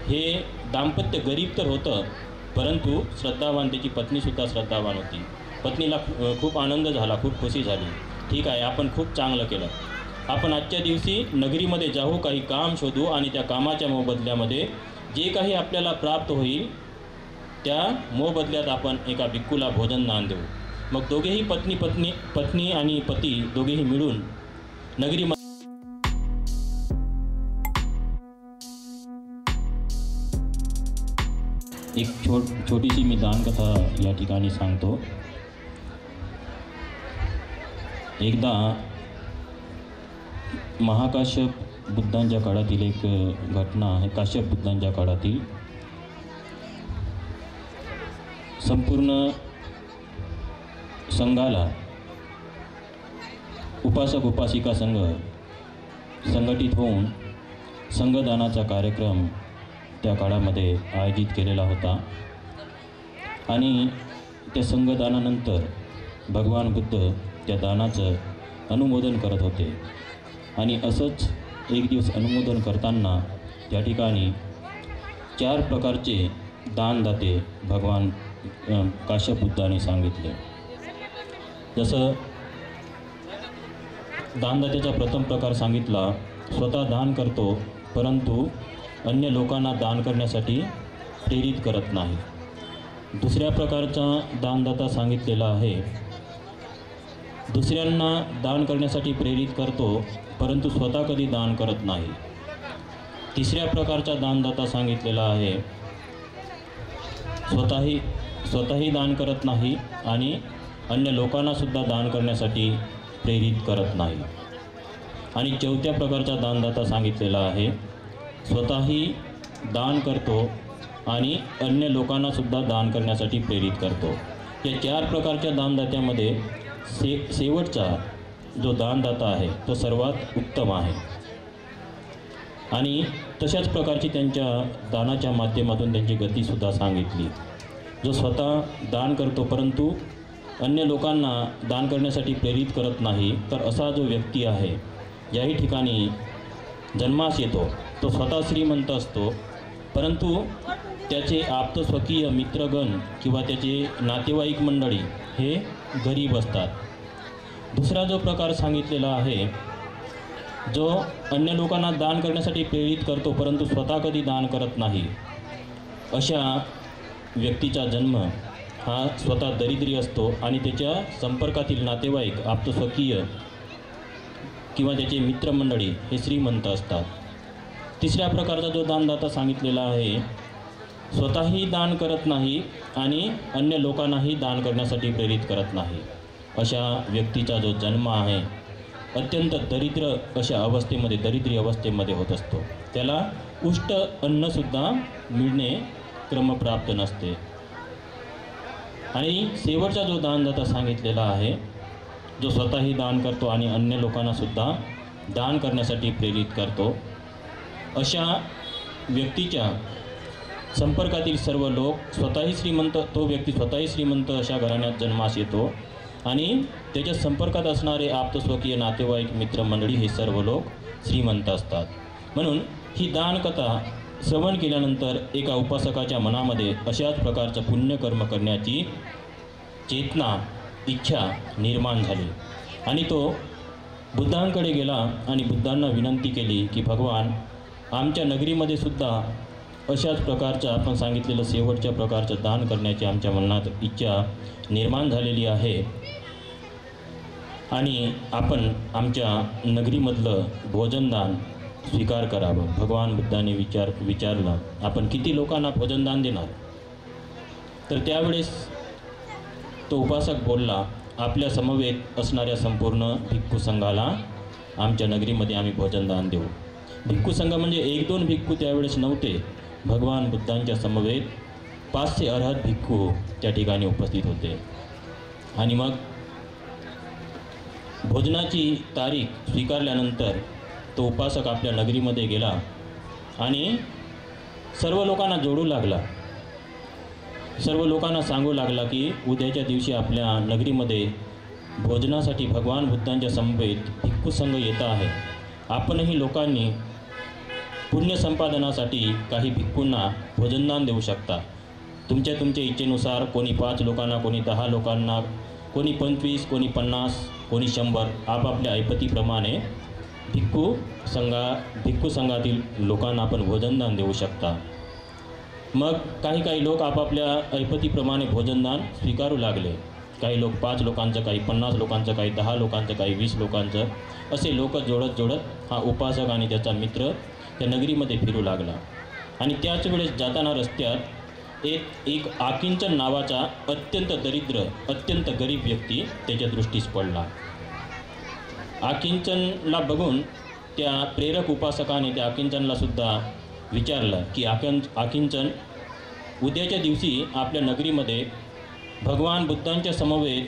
हे दाम्पत्य गरीब तर होतं, परंतु श्रद्धावान, त्याची पत्नीसुद्धा श्रद्धावान होती. पत्नीला खूप आनंद झाला, खूप खुशी झाली. ठीक आहे, आपण खूप चांगलं केलं. आपण आजच्या दिवशी नगरीमध्ये जाऊ, काही काम शोधू आणि त्या कामाच्या मोबदल्यामध्ये जे काही आपल्याला प्राप्त होईल त्या मोबदल्यात आपण एका भिक्खूला भोजन दान देऊ. मग दोघेही पत्नी आणि पती दोघेही मिळून नगरीमध्ये एक छोटीशी मी दानकथा या ठिकाणी सांगतो. एकदा महाकाश्यप बुद्धांच्या काळातील एक घटना आहे. काश्यप बुद्धांच्या काळातील संपूर्ण संघाला उपासक उपासिका संघटित होऊन संघदानाचा कार्यक्रम त्या काळामध्ये आयोजित केलेला होता. आणि त्या संघदानानंतर भगवान बुद्ध त्या दानाचं अनुमोदन करत होते. आणि असंच एक दिवस अनुमोदन करताना त्या ठिकाणी 4 प्रकारचे दानदाते भगवान काश्यप बुद्धांनी सांगितले. जसं दानदात्याचा प्रथम प्रकार सांगितला, स्वतः दान करतो परंतु अन्य लोकांना दान करण्यासाठी प्रेरित करत नाही. दुसऱ्या प्रकारचा दानदाता सांगितलेला आहे, दुसऱ्यांना दान करण्यासाठी प्रेरित करतो परंतु स्वतः कधी दान करत नाही. तिसऱ्या प्रकारचा दानदाता सांगितलेला आहे, स्वतःही दान करत नाही आणि अन्य लोकांनासुद्धा दान करण्यासाठी प्रेरित करत नाही. आणि चौथ्या प्रकारचा दानदाता सांगितलेला आहे, स्वतःही दान करतो आणि अन्य लोकांनासुद्धा दान करण्यासाठी प्रेरित करतो. या 4 प्रकारच्या दानदात्यामध्ये शेवटचा जो दानदाता आहे तो सर्वात उत्तम आहे. आणि तशाच प्रकारची त्यांच्या दानाच्या माध्यमातून त्यांची गतीसुद्धा सांगितली. जो स्वतः दान करतो परंतु अन्य लोकांना दान करण्यासाठी प्रेरित करत नाही, तर असा जो व्यक्ती आहे, याही ठिकाणी जन्मास येतो, तो स्वतः श्रीमंत असतो परंतु त्याचे आप्तस्वकीय मित्रगण किंवा त्याचे नातेवाईक मंडळी हे गरीब असतात. दुसरा जो प्रकार सांगितलेला आहे, जो अन्य लोकांना दान करण्यासाठी प्रेरित करतो परंतु स्वतः कधी दान करत नाही, अशा व्यक्तीचा जन्म हा स्वतः दरिद्री असतो आणि त्याच्या संपर्कातील नातेवाईक आप्तस्वकीय किंवा त्याचे मित्रमंडळी हे श्रीमंत असतात. तिसऱ्या प्रकारचा जो दानदाता सांगितलेला आहे, स्वतःही दान करत नाही आणि अन्य लोकांनाही दान करण्यासाठी प्रेरित करत नाही, अशा व्यक्तीचा जो जन्म आहे अत्यंत दरिद्र अशा अवस्थेमध्ये, दरिद्री अवस्थेमध्ये होत असतो. त्याला उष्ट अन्नसुद्धा मिळणे क्रमप्राप्त नसते. आणि शेवटचा जो दानदाता सांगितलेला आहे, जो स्वतःही दान करतो आणि अन्य लोकांनासुद्धा दान करण्यासाठी प्रेरित करतो, अशा व्यक्तीच्या संपर्कातील सर्व लोक स्वतःही श्रीमंत, तो व्यक्ती स्वतःही श्रीमंत अशा घराण्यात जन्मास येतो आणि त्याच्या संपर्कात असणारे आप्तस्वकीय नातेवाईक मित्रमंडळी हे सर्व लोक श्रीमंत असतात. म्हणून ही दानकथा श्रवण केल्यानंतर एका उपासकाच्या मनामध्ये अशाच प्रकारचं पुण्यकर्म करण्याची चेतना, इच्छा निर्माण झाली आणि तो बुद्धांकडे गेला आणि बुद्धांना विनंती केली की भगवान, आमच्या नगरीमध्ये सुद्धा अशाच प्रकारचं आपण सांगितलेलं शेवटच्या प्रकारचं दान करण्याची आमच्या मनात इच्छा निर्माण झालेली आहे आणि आपण आमच्या नगरीमधलं भोजनदान स्वीकार करावं. भगवान बुद्धांनी विचारलं, आपण किती लोकांना भोजनदान देणार? तर त्यावेळेस तो उपासक बोलला, आपल्या समवेत असणाऱ्या संपूर्ण भिक्खू संघाला आमच्या नगरीमध्ये आम्ही भोजनदान देऊ. भिक्खू संघ म्हणजे 1-2 भिक्खू त्यावेळेस नव्हते. भगवान बुद्धांच्या समवेत 500 अर्हत भिक्खू त्या ठिकाणी उपस्थित होते. आणि मग भोजनाची तारीख स्वीकारल्यानंतर तो उपासक आपल्या नगरीमध्ये गेला आणि सर्व लोकांना जोडू लागला, सर्व लोकांना सांगू लागला की उद्याच्या दिवशी आपल्या नगरीमध्ये भोजनासाठी भगवान बुद्धांच्या समवेत भिक्खू संघ येत आहे. आपणही लोकांनी पुण्य संपादनासाठी काही भिक्खूंना भोजनदान देऊ शकता। तुमच्या इच्छेनुसार कोणी 5 लोकांना, कोणी 10 लोकांना, कोणी 25, कोणी 50, कोणी 100 आपापल्या ऐपतीप्रमाणे भिक्खू संघातील लोकांना आपण भोजनदान देऊ शकता। मग काही लोक आपापल्या ऐपतीप्रमाणे भोजनदान स्वीकारू लागले। काही लोक 5 लोकांचं, काही 50 लोकांचं, काही 10 लोकांचं, काही 20 लोकांचं, असे लोक जोडत हा उपासक आणि त्याचा मित्र त्या नगरीमध्ये फिरू लागला। आणि त्याच वेळेस जाताना रस्त्यात एक आकिंचन नावाचा अत्यंत दरिद्र, अत्यंत गरीब व्यक्ती त्याच्या दृष्टीस पडला। आकिंचनला बघून त्या प्रेरक उपासकाने त्या आकिंचनला सुद्धा विचारलं की आकिंचन, उद्याच्या दिवशी आपल्या नगरीमध्ये भगवान बुद्धांच्या समवेत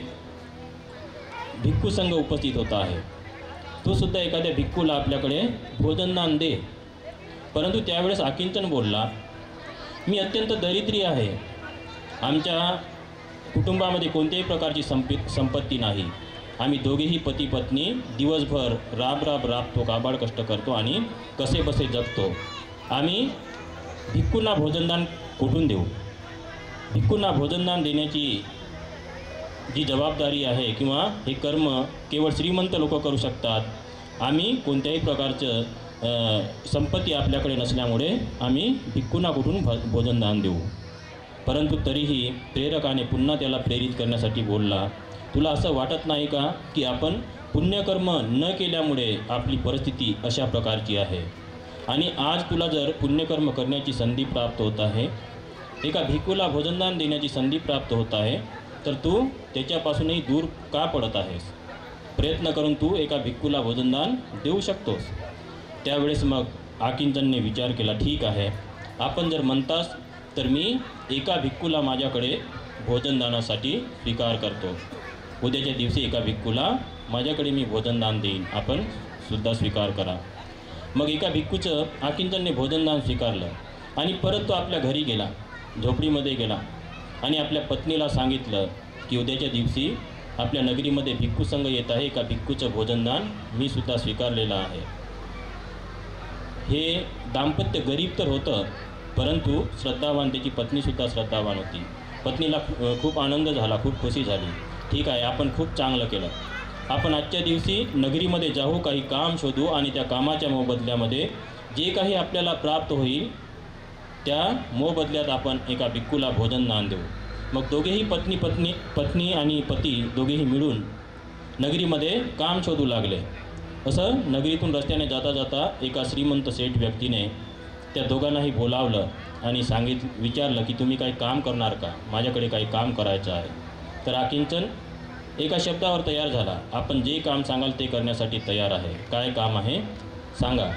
भिक्खू संघ उपस्थित होता आहे। तू सुद्धा एखाद्या भिक्खूला आपल्याकडे भोजनदान दे। परंतु त्यावेळेस आकिंचन बोलला, मी अत्यंत दरिद्री आहे, आमच्या कुटुंबामध्ये कोणत्याही प्रकारची संपत्ती नाही, आम्ही दोघेही पती पत्नी दिवसभर राबतो, काबाड कष्ट करतो आणि कसेबसे जगतो। आम्ही भिक्खूंना भोजनदान कुठून देऊ? भिक्खूंना भोजनदान देण्याची जी जबाबदारी आहे किंवा हे कर्म केवळ श्रीमंत लोक करू शकतात। आम्ही कोणत्याही प्रकारचं संपत्ती आपल्याकडे नसल्यामुळे आम्ही भिक्खूंना कुठून भोजनदान देऊ? परंतु तरीही प्रेरकाने पुन्हा त्याला प्रेरित करण्यासाठी बोलला, तुला असं वाटत नाही का की आपण पुण्यकर्म न केल्यामुळे आपली परिस्थिती अशा प्रकारची आहे आणि आज तुला जर पुण्यकर्म करण्याची संधी प्राप्त होत आहे, एका भिक्खूला भोजनदान देण्याची संधी प्राप्त होत आहे, तर तू त्याच्यापासूनही दूर का पडत आहेस? प्रयत्न करून तू एका भिक्खूला भोजनदान देऊ शकतोस। त्यावेळेस मग आकिंचनने विचार केला, ठीक आहे, आपण जर म्हणतास तर मी एका भिक्खूला माझ्याकडे भोजनदानासाठी स्वीकार करतो। उद्याच्या दिवशी एका भिक्खूला माझ्याकडे मी भोजनदान देईन, आपण सुद्धा स्वीकार करा। मग एका भिक्खूचं आकिंचनने भोजनदान स्वीकारलं आणि परत तो आपल्या घरी गेला, झोपडीमध्ये गेला आणि आपल्या पत्नीला सांगितलं की उद्याच्या दिवशी आपल्या नगरीमध्ये भिक्खू संघ येत आहे, एका भिक्खूचं भोजनदान मी सुद्धा स्वीकारलेलं आहे। हे दाम्पत्य गरीब तर होतं, परंतु श्रद्धावान, त्याची पत्नीसुद्धा श्रद्धावान होती। पत्नीला खूप आनंद झाला, खूप खुशी झाली। ठीक आहे, आपण खूप चांगलं केलं, आपण आजच्या दिवशी नगरीमध्ये जाऊ, काही काम शोधू आणि त्या कामाच्या मोबदल्यामध्ये जे काही आपल्याला प्राप्त होईल त्या मोबदल्यात आपण एका भिक्खूला भोजनदान देऊ। मग दोघेही पत्नी आणि पती दोघेही मिळून नगरीमध्ये काम शोधू लागले। असं नगरीतून रस्त्याने जाता जाता एका श्रीमंत सेठ व्यक्तीने त्या दोघांनाही बोलावलं आणि विचारलं की तुम्ही काही काम करणार का? माझ्याकडे काही काम करायचं आहे। तर आकिंचन एका शब्दावर तयार झाला, आपण जे काम सांगाल ते करण्यासाठी तयार आहे, काय काम आहे सांगा।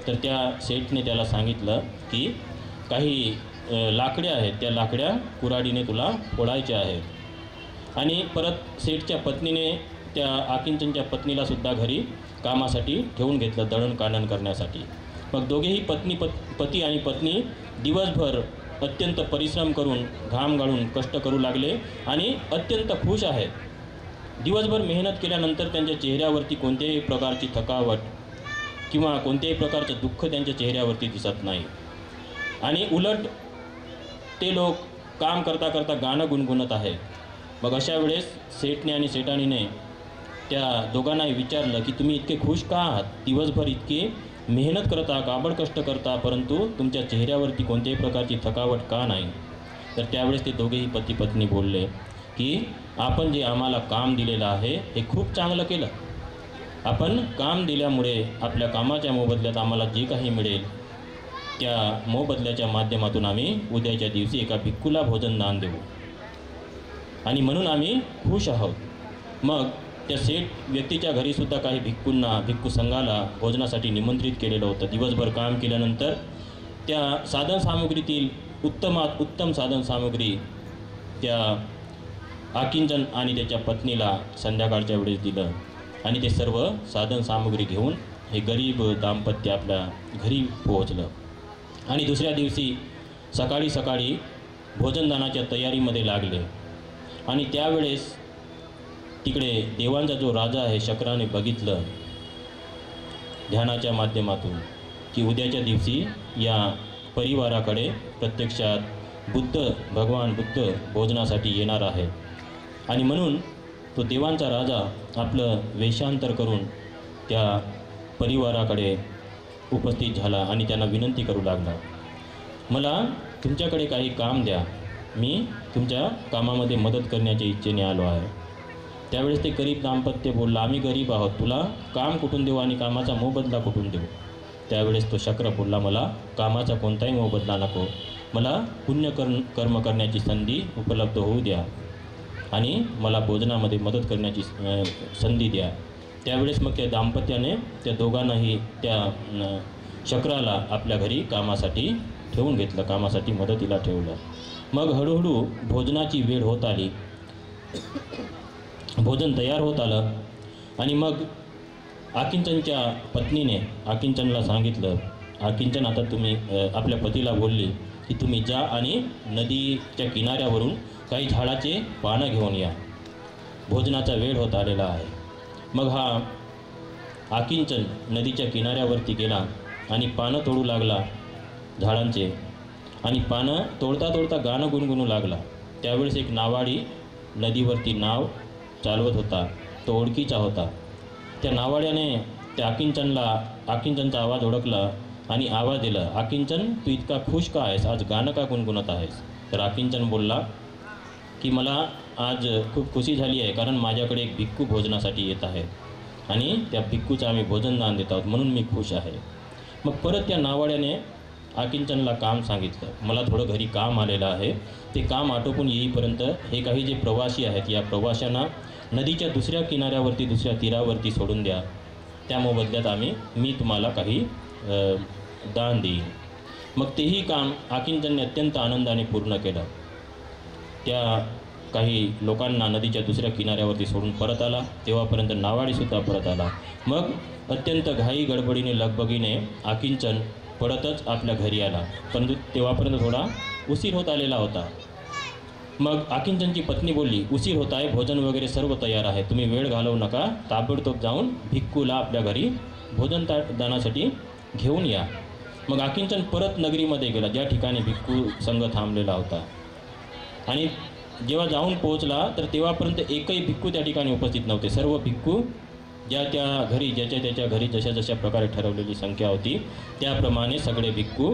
तर त्या सेठने त्याला सांगितलं की काही लाकड्या आहेत, त्या लाकड्या कुऱ्हाडीने तुला फोडायच्या आहेत। आणि परत सेठच्या पत्नीने त्या आकिंचनच्या पत्नीला सुद्धा घरी कामासाठी ठेवून घेतलं, दळणकांडण करण्यासाठी। मग दोघेही पती आणि पत्नी दिवसभर अत्यंत परिश्रम करून, घाम गाळून कष्ट करू लागले आणि अत्यंत खुश आहेत। दिवसभर मेहनत केल्यानंतर त्यांच्या चेहऱ्यावरती कोणत्याही प्रकारची थकावट किंवा कोणत्याही प्रकारचं दुःख त्यांच्या चेहऱ्यावरती दिसत नाही। आणि उलट ते लोक काम करता करता गाणं गुणगुणत आहेत। मग अशा वेळेस सेठने आणि सेठानीने त्या दोघांनाही विचारलं की तुम्ही इतके खुश का आहात? दिवसभर इतकी मेहनत करता, काबड कष्ट करता, परंतु तुमच्या चेहऱ्यावरती कोणत्याही प्रकारची थकावट का नाही? तर त्यावेळेस ते दोघेही पती पत्नी बोलले की आपण जे आम्हाला काम दिलेलं आहे हे खूप चांगलं केलं। आपण काम दिल्यामुळे आपल्या कामाच्या मोबदल्यात आम्हाला जे काही मिळेल त्या मोबदल्याच्या माध्यमातून आम्ही उद्याच्या दिवशी एका भिक्खूला भोजनदान देऊ आणि म्हणून आम्ही खुश आहोत। मग त्या सेठ व्यक्तीच्या घरीसुद्धा काही भिक्खू संघाला भोजनासाठी निमंत्रित केलेलं होतं। दिवसभर काम केल्यानंतर त्या साधनसामुग्रीतील उत्तमात उत्तम साधनसामुग्री त्या आकिंचन आणि त्याच्या पत्नीला संध्याकाळच्या वेळेस दिलं आणि ते सर्व साधनसामुग्री घेऊन हे गरीब दाम्पत्य आपल्या घरी पोहोचलं। आणि दुसऱ्या दिवशी सकाळी भोजनदानाच्या तयारीमध्ये लागले आणि त्यावेळेस तिकडे देवांचा जो राजा आहे शक्राने बघितलं ध्यानाच्या माध्यमातून की उद्याच्या दिवशी या परिवाराकडे प्रत्यक्षात भगवान बुद्ध भोजनासाठी येणार आहे. आणि म्हणून तो देवांचा राजा आपलं वेषांतर करून त्या परिवाराकडे उपस्थित झाला आणि त्यांना विनंती करू लागला, मला तुमच्याकडे काही काम द्या, मी तुमच्या कामामध्ये मदत करण्याच्या इच्छेने आलो आहे. त्यावेळेस ते गरीब दाम्पत्य बोललं, आम्ही गरीब आहोत, तुला काम कुठून देऊ आणि कामाचा मोबदला कुठून देऊ. त्यावेळेस तो शक्र बोलला, मला कामाचा कोणताही मोबदला नको, मला कर्म करण्याची संधी उपलब्ध होऊ द्या आणि मला भोजनामध्ये मदत करण्याची संधी द्या. त्यावेळेस मग त्या दाम्पत्याने त्या दोघांनाही त्या शक्राला आपल्या घरी कामासाठी ठेवून घेतलं, कामासाठी मदतीला ठेवलं. मग हळूहळू भोजनाची वेळ होत आली, भोजन तयार होत आलं आणि मग आकिंचनच्या पत्नीने आकिंचनला सांगितलं, आकिंचन आता तुम्ही आपल्या पतीला बोलली की तुम्ही जा आणि नदीच्या किनाऱ्यावरून काही झाडाचे पानं घेऊन या, भोजनाचा वेळ होत आलेला आहे. मग हा आकिंचन नदीच्या किनाऱ्यावरती गेला आणि पानं तोडू लागला झाडांचे आणि पानं तोडता तोडता गाणं गुणगुणू लागला. त्यावेळेस एक नावाडी नदीवरती नाव चालवत होता, तो ओळखीचा होता. त्या नावाड्याने त्या आकिंचनचा आवाज ओळखला आणि आवाज दिला, आकिंचन तू इतका खुश का आहेस, आज गाणं का गुणगुणत आहेस. तर आकिंचन बोलला की मला आज खूप खुशी झाली आहे, कारण माझ्याकडे एक भिक्खू भोजनासाठी येत आहे आणि त्या भिक्खूचं आम्ही भोजनदान देत आहोत, म्हणून मी खुश आहे. मग परत त्या नावाड्याने आकिंचनला काम सांगितलं, मला थोडं घरी काम आलेलं आहे, ते काम आटोपून येईपर्यंत हे काही जे प्रवासी आहेत या प्रवाशांना नदीच्या दुसऱ्या किनाऱ्यावरती दुसऱ्या तीरावरती सोडून द्या, त्या मोबदल्यात मी तुम्हाला काही दान देईन. मग तेही काम आकिंचनने अत्यंत आनंदाने पूर्ण केलं. त्या काही लोकांना नदीच्या दुसऱ्या किनाऱ्यावरती सोडून परत आला, तेव्हापर्यंत नावाडीसुद्धा परत आला. मग अत्यंत घाई गडबडीने लगबगीने आकिंचन पडतच आपल्या घरी आला, परंतु तेव्हापर्यंत थोडा उशीर होत आलेला होता. मग आकिंचनची पत्नी बोलली, उशीर होत आहे, भोजन वगैरे सर्व तयार आहे, तुम्ही वेळ घालवू नका, ताबडतोब जाऊन भिक्खूला आपल्या घरी भोजन दानासाठी घेऊन या. मग आकिंचन परत नगरीमध्ये गेला, ज्या ठिकाणी भिक्खू संघ थांबलेला होता. आणि जेव्हा जाऊन पोहोचला तर तेव्हापर्यंत एकही भिक्खू त्या ठिकाणी उपस्थित नव्हते. सर्व भिक्खू ज्याच्या घरी जशा प्रकारे ठरवलेली संख्या होती त्याप्रमाणे सगळे भिक्खू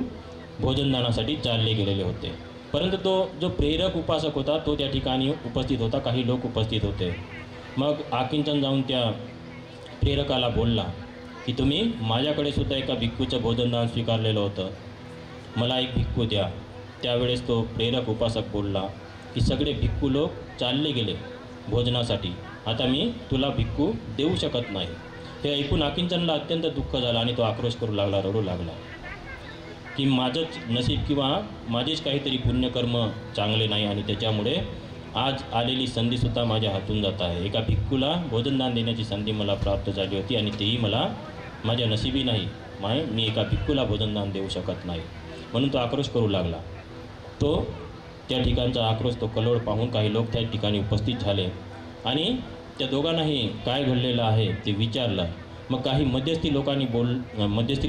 भोजनदानासाठी चालले गेलेले होते. परंतु तो जो प्रेरक उपासक होता तो त्या ठिकाणी उपस्थित होता, काही लोक उपस्थित होते. मग आकिंचन जाऊन त्या प्रेरकाला बोलला की तुम्ही माझ्याकडे सुद्धा एका भिक्खूचं भोजनदान स्वीकारलेलं होतं, मला एक भिक्खू द्या. त्यावेळेस तो प्रेरक उपासक बोलला की सगळे भिक्खू लोक चालले गेले भोजनासाठी, आता मी तुला भिक्खू देऊ शकत नाही. हे ऐकून आकिंचनला अत्यंत दुःख झालं आणि तो आक्रोश करू लागला, रडू लागला की माझंच नशीब किंवा माझेच काहीतरी पुण्यकर्म चांगले नाही आणि त्याच्यामुळे आज आलेली संधीसुद्धा माझ्या हातून जात आहे. एका भिक्खूला भोजनदान देण्याची संधी मला प्राप्त झाली होती आणि तेही मला माझ्या नशिबी नाही, मी एका भिक्खूला भोजनदान देऊ शकत नाही. म्हणून तो आक्रोश करू लागला. तो त्या ठिकाणचा आक्रोश, तो कल्लोळ पाहून काही लोक त्या ठिकाणी उपस्थित झाले आणि त्या दोघांनाही काय घडलेलं आहे ते विचारलं. मग काही मध्यस्थी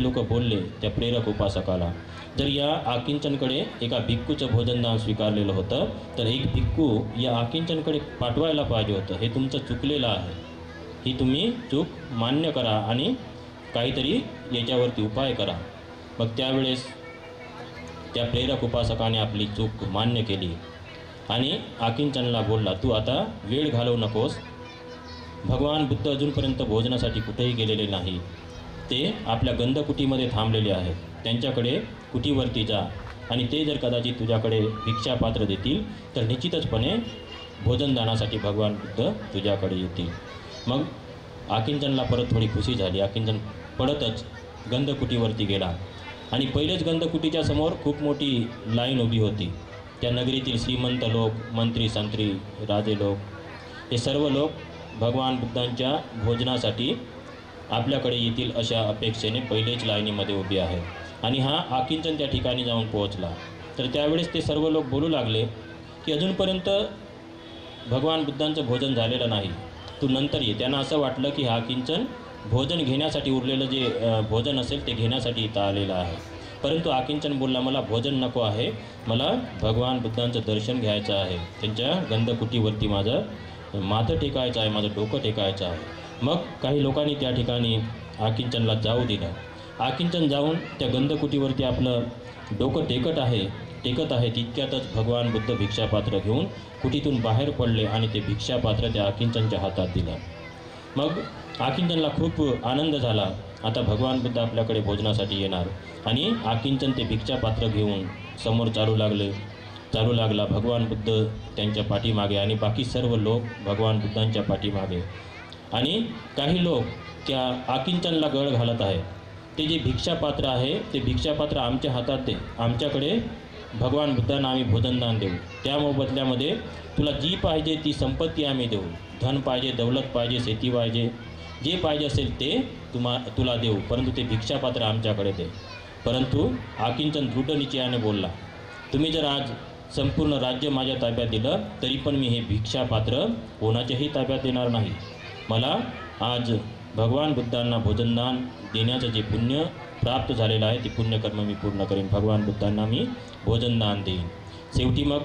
लोक बोलले त्या प्रेरक उपासकाला, जर या आकिंचनकडे एका भिक्खूचं भोजनदान स्वीकारलेलं होतं तर एक भिक्खू या आकिंचनकडे पाठवायला पाहिजे होतं, हे तुमचं चुकलेलं आहे, ही तुम्ही चूक मान्य करा आणि काहीतरी याच्यावरती उपाय करा. मग त्यावेळेस त्या प्रेरक उपासकाने आपली चूक मान्य केली आणि आकिंचनला बोलला, तू आता वेळ घालवू नकोस, भगवान बुद्ध अजूनपर्यंत भोजनासाठी कुठेही गेलेले नाही, ते आपल्या गंधकुटीमध्ये थांबलेले आहेत, त्यांच्याकडे कुटीवरती जा आणि ते जर कदाचित तुझ्याकडे भिक्षापात्र देतील तर निश्चितचपणे भोजनदानासाठी भगवान बुद्ध तुझ्याकडे येतील. मग आकिंचनला परत थोडी खुशी झाली. आकिंचन पडतच गंधकुटीवरती गेला आणि पहिलेच गंधकुटीच्या समोर खूप मोठी लाईन उभी होती. त्या नगरीतील श्रीमंत लोक, मंत्री संत्री, राजे लोक, हे सर्व लोक भगवान बुद्धांच्या भोजनासाठी आपल्याकडे येतील अशा अपेक्षेने पहिलेच लाईनीमध्ये उभी आहेत. आणि हा आकिंचन त्या ठिकाणी जाऊन पोहोचला तर त्यावेळेस ते सर्व लोक बोलू लागले की अजूनपर्यंत भगवान बुद्धांचं भोजन झालेलं नाही, तू नंतर ये. त्यांना असं वाटलं की हा आकिंचन भोजन घेण्यासाठी उरलेलं जे भोजन असेल ते घेण्यासाठी इथं आलेलं आहे. परंतु आकिंचन बोलला, मला भोजन नको आहे, मला भगवान बुद्धांचं दर्शन घ्यायचं आहे, त्यांच्या गंधकुटीवरती माझं माथं टेकायचं आहे, माझं डोकं टेकायचं आहे. मग काही लोकांनी त्या ठिकाणी आकिंचनला जाऊ दिलं. आकिंचन जाऊन त्या गंधकुटीवरती आपलं डोकं टेकत आहे तितक्यातच भगवान बुद्ध भिक्षापात्र घेऊन कुटीतून बाहेर पडले आणि ते भिक्षापात्र त्या आकिंचनच्या हातात दिलं. मग आकिंचनला खूप आनंद झाला. आता भगवान बुद्ध आपल्याकडे भोजनासाठी येणार. आणि आकिंचन ते भिक्षापात्र घेऊन समोर चालू लागला. भगवान बुद्ध त्यांच्या पाठीमागे आणि बाकी सर्व लोक भगवान बुद्धांच्या पाठीमागे. आणि काही लोक त्या आकिंचनला गळ घालत आहे. ते जे भिक्षापात्र आहे ते भिक्षापात्र आमच्या हातात दे, आमच्याकडे भगवान बुद्धांना आम्ही भोजनदान देऊ, त्या मोबदल्यामध्ये तुला जी पाहिजे ती संपत्ती आम्ही देऊ, धन पाहिजे, दौलत पाहिजे, शेती पाहिजे, जे पाहिजे असेल ते तुला देऊ, परंतु ते भिक्षापात्र आमच्याकडे दे. परंतु आकिंचन दृढ निश्चयाने बोलला, तुम्ही जर आज संपूर्ण राज्य माझ्या ताब्यात दिलं तरी पण मी हे भिक्षापात्र कोणाच्याही ताब्यात देणार नाही. मला आज भगवान बुद्धांना भोजनदान देण्याचं जे पुण्य प्राप्त झालेलं आहे ते पुण्यकर्म मी पूर्ण करेन, भगवान बुद्धांना मी भोजनदान देईन. शेवटी मग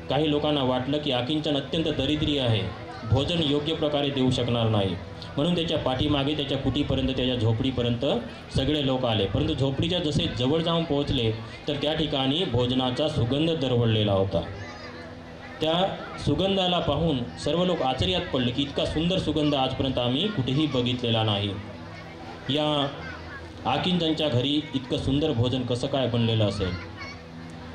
काही लोकांना वाटलं की आकिंचन अत्यंत दरिद्री आहे, भोजन योग्य प्रकारे देऊ शकणार नाही, म्हणून त्याच्या पाठीमागे त्याच्या कुटीपर्यंत, त्याच्या झोपडीपर्यंत सगळे लोक आले. परंतु झोपडीच्या जसे जवळ जाऊन पोहोचले तर त्या ठिकाणी भोजनाचा सुगंध दरवळलेला होता. त्या सुगंधाला पाहून सर्व लोक आश्चर्यात पडले की इतका सुंदर सुगंध आजपर्यंत आम्ही कुठेही बघितलेला नाही. या आकिंचनच्या घरी इतकं सुंदर भोजन कसं काय बनलेलं असेल.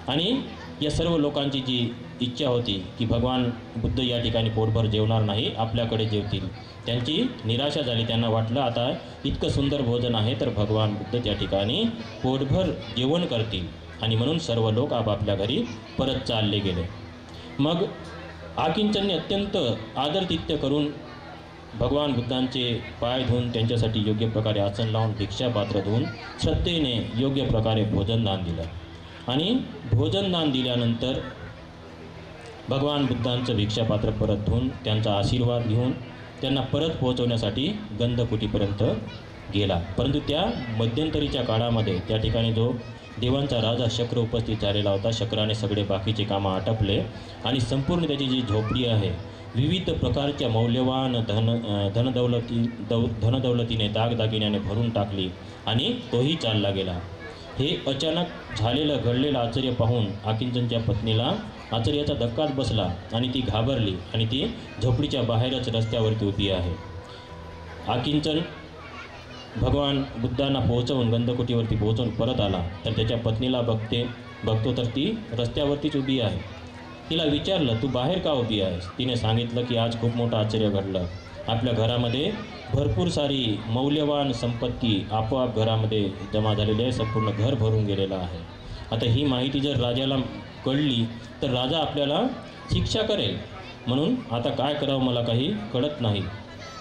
आणि या सर्व लोकांची जी इच्छा होती की भगवान बुद्ध या ठिकाणी पोटभर जेवणार नाही, आपल्याकडे जेवतील, त्यांची निराशा झाली. त्यांना वाटलं आता इतकं सुंदर भोजन आहे तर भगवान बुद्ध त्या ठिकाणी पोटभर जेवण करतील, आणि म्हणून सर्व लोक आपापल्या घरी परत चालले गेले. मग आकिंचनने अत्यंत आदरातिथ्य करून भगवान बुद्धांचे पाय धुवून त्यांच्यासाठी योग्य प्रकारे आसन लावून भिक्षापात्र धुवून श्रद्धेने योग्य प्रकारे भोजनदान दिलं. आणि भोजनदान दिल्यानंतर भगवान बुद्धांचं भिक्षापात्र परत धुवून त्यांचा आशीर्वाद घेऊन त्यांना परत पोहोचवण्यासाठी गंधकुटीपर्यंत गेला. परंतु त्या मध्यंतरीच्या काळामध्ये त्या ठिकाणी जो देवांचा राजा शक्र उपस्थित झालेला होता, शक्राने सगळे बाकीचे कामं आटपले आणि संपूर्ण त्याची जी झोपडी आहे विविध प्रकारच्या मौल्यवान धनदौलतीने दागदागिन्याने भरून टाकली आणि तोही चालला गेला. हे अचानक घडलेलं आश्चर्य पाहून आकिंचनच्या पत्नीला आश्चर्याचा धक्काच बसला आणि ती घाबरली आणि ती झोपडीच्या बाहेरच रस्त्यावरती उभी आहे. आकिंचन भगवान बुद्धांना पोहोचवून गंधकुटीवरती पोहोचवून परत आला तर त्याच्या पत्नीला बघतो तर ती रस्त्यावरतीच उभी आहे. तिला विचारलं, तू बाहेर का उभी आहेस? तिने सांगितलं की आज खूप मोठं आश्चर्य घडलं, आपल्या घरामध्ये भरपूर सारी मौल्यवान संपत्ती आपोआप घरामध्ये जमा झालेली आहे, संपूर्ण घर भरून गेलेलं आहे. आता ही माहिती जर राजाला कळली तर राजा आपल्याला शिक्षा करेल, म्हणून आता काय करावं मला काही कळत नाही.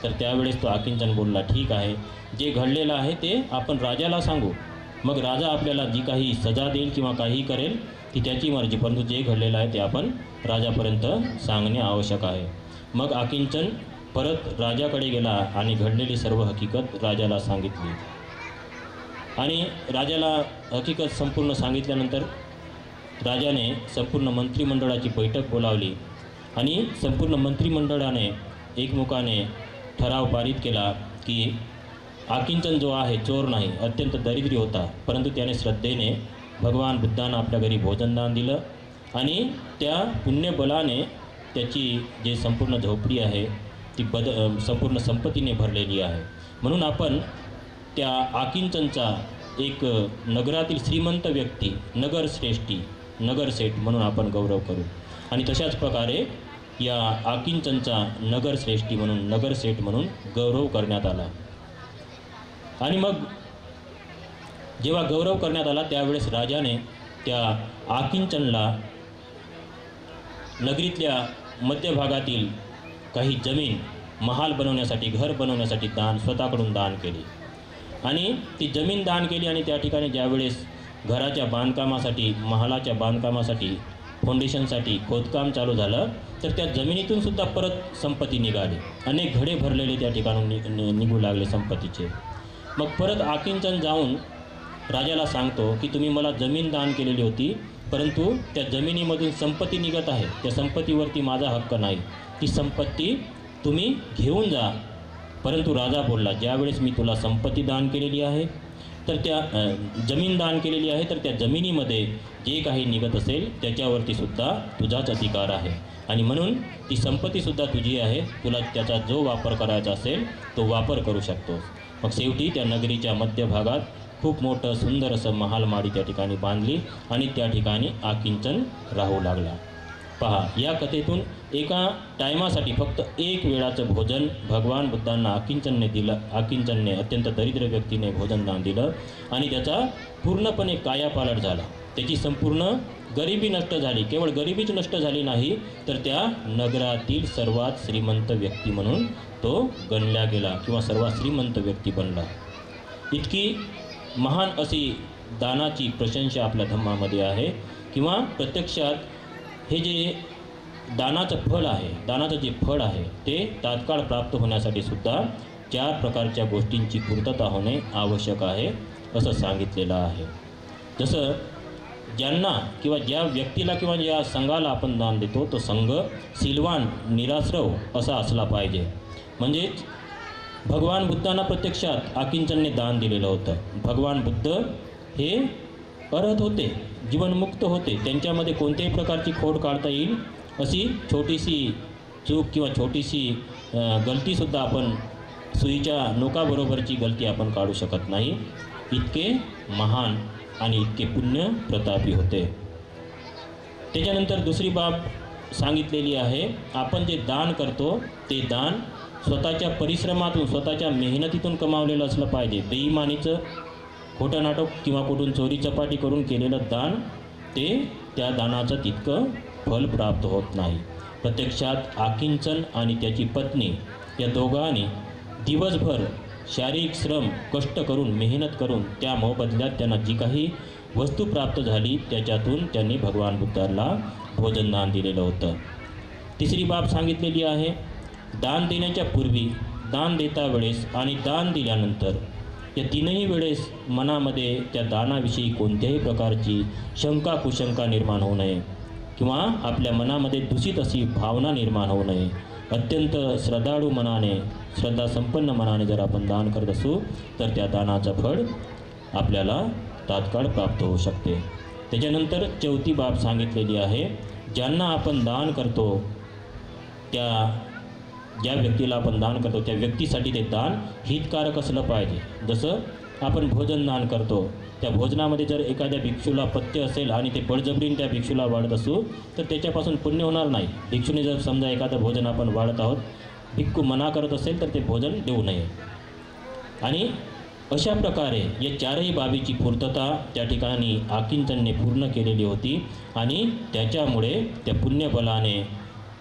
तर त्यावेळेस तो आकिंचन बोलला, ठीक आहे, जे घडलेलं आहे ते आपण राजाला सांगू, मग राजा आपल्याला जी काही सजा देईल किंवा काही करेल ती त्याची मर्जी, परंतु जे घडलेलं आहे ते आपण राजापर्यंत सांगणे आवश्यक आहे. मग आकिंचन परत राजाकडे गेला आणि घडलेली सर्व हकीकत राजाला सांगितली. आणि राजाला हकीकत संपूर्ण सांगितल्यानंतर राजाने संपूर्ण मंत्रिमंडळाची बैठक बोलावली आणि संपूर्ण मंत्रिमंडळाने एकमुखाने ठराव पारित केला की आकिंचन जो आहे चोर नाही, अत्यंत दरिद्री होता, परंतु त्याने श्रद्धेने भगवान बुद्धांना आपल्या घरी भोजनदान दिलं आणि त्या पुण्यबलाने त्याची जे संपूर्ण झोपडी आहे ती संपूर्ण संपत्तीने भरलेली आहे. म्हणून आपण त्या आकिंचनचा एक नगरातील श्रीमंत व्यक्ती, नगरसेठ म्हणून आपण गौरव करू. आणि तशाच प्रकारे या आकिंचनचा नगरसेठ म्हणून गौरव करण्यात आला. आणि मग जेव्हा गौरव करण्यात आला त्यावेळेस राजाने त्या आकिंचनला नगरीतल्या मध्यभागातील काही जमीन महाल बनवण्यासाठी, घर बनवण्यासाठी स्वतःकडून दान केली. आणि ती जमीन दान केली आणि त्या ठिकाणी ज्यावेळेस घराच्या बांधकामासाठी, महालाच्या बांधकामासाठी फाउंडेशनसाठी खोदकाम चालू झालं तर त्या जमिनीतून सुद्धा परत संपत्ती निघाली. अनेक घडे भरलेले त्या ठिकाणून निघू लागले संपत्तीचे. मग परत आकिंचन जाऊन राजाला सांगतो की तुम्ही मला जमीन दान केलेली होती, परंतु त्या जमिनीमधून संपत्ती निघत आहे, त्या संपत्तीवरती माझा हक्क नाही, ती संपत्ती तुम्ही घेऊन जा. परंतु राजा बोलला, ज्यावेळेस मी तुला संपत्ती दान केलेली आहे तर त्या जमीन दान केलेली आहे तर त्या जमिनीमध्ये जे काही निघत असेल त्याच्यावरती सुद्धा तुझाच अधिकार आहे आणि म्हणून ती संपत्तीसुद्धा तुझी आहे. तुला त्याचा जो वापर करायचा असेल तो वापर करू शकतोस. मग शेवटी त्या नगरीच्या मध्यभागात खूप मोठं सुंदर असं महालमाडी त्या ठिकाणी बांधली आणि त्या ठिकाणी आकिंचन राहू लागला. पहा, या कथेतून एका टायमासाठी फक्त एक वेळाचं भोजन भगवान बुद्धांना आकिंचनने दिलं. आकिंचनने अत्यंत दरिद्र व्यक्तीने भोजन दान दिलं आणि त्याचा पूर्णपणे कायापालट झाला. त्याची संपूर्ण गरिबी नष्ट झाली. केवळ गरिबीच नष्ट झाली नाही तर त्या नगरातील सर्वात श्रीमंत व्यक्ती म्हणून तो गणला गेला किंवा सर्वात श्रीमंत व्यक्ती बनला. इतकी महान अशी दानाची प्रशंसा आपल्या धम्मामध्ये आहे. किंवा प्रत्यक्षात हे जे दानाचं फळ आहे, दानाचं जे फळ आहे ते तात्काळ प्राप्त होण्यासाठी सुद्धा 4 प्रकारच्या गोष्टींची पूर्तता होणे आवश्यक आहे असं सांगितलेलं आहे. जसं ज्यांना किंवा ज्या व्यक्तीला किंवा ज्या संघाला आपण दान देतो तो संघ सिलवान निराश्रव असा असला पाहिजे. म्हणजेच भगवान बुद्धांना प्रत्यक्षात आकिंचनने दान दिलेलं होतं. भगवान बुद्ध हे अरहत होते, जीवनमुक्त होते. त्यांच्यामध्ये कोणत्याही प्रकारची खोड काढता येईल अशी छोटीशी चूक किंवा छोटीशी गलतीसुद्धा आपण सुईच्या नोकाबरोबरची गलती आपण काढू शकत नाही. इतके महान आणि इतके पुण्य प्रतापी होते. त्याच्यानंतर दुसरी बाब सांगितलेली आहे, आपण जे दान करतो ते दान स्वतःच्या परिश्रमातून स्वतःच्या मेहनतीतून कमावलेलं असलं पाहिजे. बेईमानीचं खोटं नाटक किंवा कुठून चोरी चपाटी करून केलेलं दान ते त्या दानाचं तितकं फल प्राप्त होत नाही. प्रत्यक्षात आकिंचन आणि त्याची पत्नी या दोघांनी दिवसभर शारीरिक श्रम कष्ट करून मेहनत करून त्या मोबदल्यात त्यांना जी काही वस्तू प्राप्त झाली त्याच्यातून त्यांनी भगवान बुद्धांना भोजन दान दिलेलं होतं. तिसरी बाब सांगितलेली आहे, दान देण्याच्या पूर्वी, दान देता वेळेस आणि दान दिल्यानंतर या तीनही वेळेस मनामध्ये त्या दानाविषयी कोणत्याही प्रकारची शंका कुशंका निर्माण होऊ नये किंवा आपल्या मनामध्ये दूषित अशी भावना निर्माण होऊ नये. अत्यंत श्रद्धाळू मनाने, श्रद्धासंपन्न मनाने जर आपण दान करत असू तर त्या दानाचं फळ आपल्याला तात्काळ प्राप्त होऊ शकते. त्याच्यानंतर चौथी बाब सांगितलेली आहे, ज्यांना आपण दान करतो ज्या व्यक्तीला आपण दान करतो त्या व्यक्तीसाठी ते दान हितकारक असलं पाहिजे. जसं आपण भोजन दान करतो, त्या भोजनामध्ये जर एखाद्या भिक्षूला पथ्य असेल आणि ते बळजबरीने त्या भिक्षूला वाढत असू तर त्याच्यापासून पुण्य होणार नाही. भिक्षूने जर समजा एखादं भोजन आपण वाढत आहोत, भिक्खू मना करत असेल तर ते भोजन देऊ नये. आणि अशा प्रकारे या 4ही बाबीची पूर्तता त्या ठिकाणी आकिंचनने पूर्ण केलेली होती आणि त्याच्यामुळे त्या पुण्यबलाने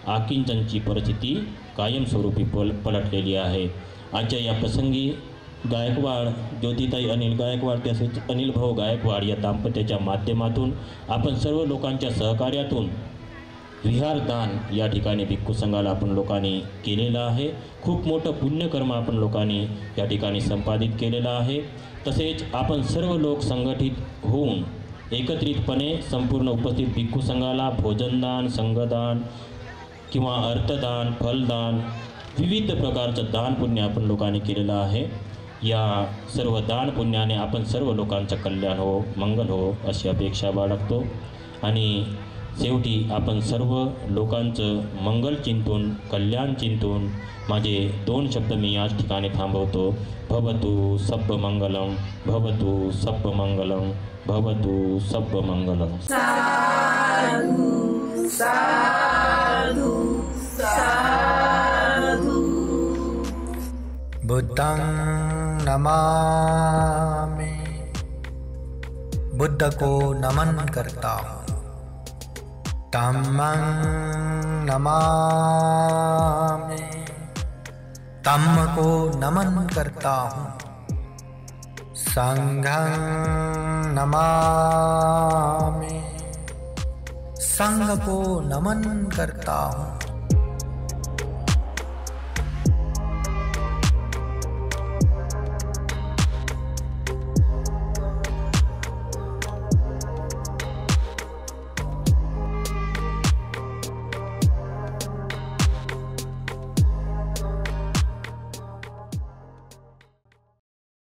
आकिंचनची परिस्थिती कायमस्वरूपी पलटलेली आहे. आजच्या या प्रसंगी गायकवाड, ज्योतिताई अनिल गायकवाड तसेच अनिल भाऊ गायकवाड या दाम्पत्याच्या माध्यमातून आपण सर्व लोकांच्या सहकार्यातून विहारदान या ठिकाणी भिक्खू संघाला आपण लोकांनी केलेलं आहे. खूप मोठं पुण्यकर्म आपण लोकांनी या ठिकाणी संपादित केलेलं आहे. तसेच आपण सर्व लोक संघटित होऊन एकत्रितपणे संपूर्ण उपस्थित भिक्खू संघाला भोजनदान, संघदान किंवा अर्थदान, फलदान, विविध प्रकारचं दान पुण्य आपण लोकांनी केलेलं आहे. या सर्व दान पुण्याने आपण सर्व लोकांचं कल्याण हो, मंगल हो अशी अपेक्षा बाळगतो आणि शेवटी आपण सर्व लोकांचं मंगल चिंतून, कल्याण चिंतून माझे 2 शब्द मी याच ठिकाणी थांबवतो. भवतु सब्ब मंगलम, भवतु सब्ब मंगलम, भवतु सब्ब मंगलम. साधु साधु साधु. बुद्धं नमामि, बुद्ध को नमन करता हूँ. धम्मं नमामि, धम्म को नमन करता हूँ. संघं नमामि, संघ को नमन करता हूँ।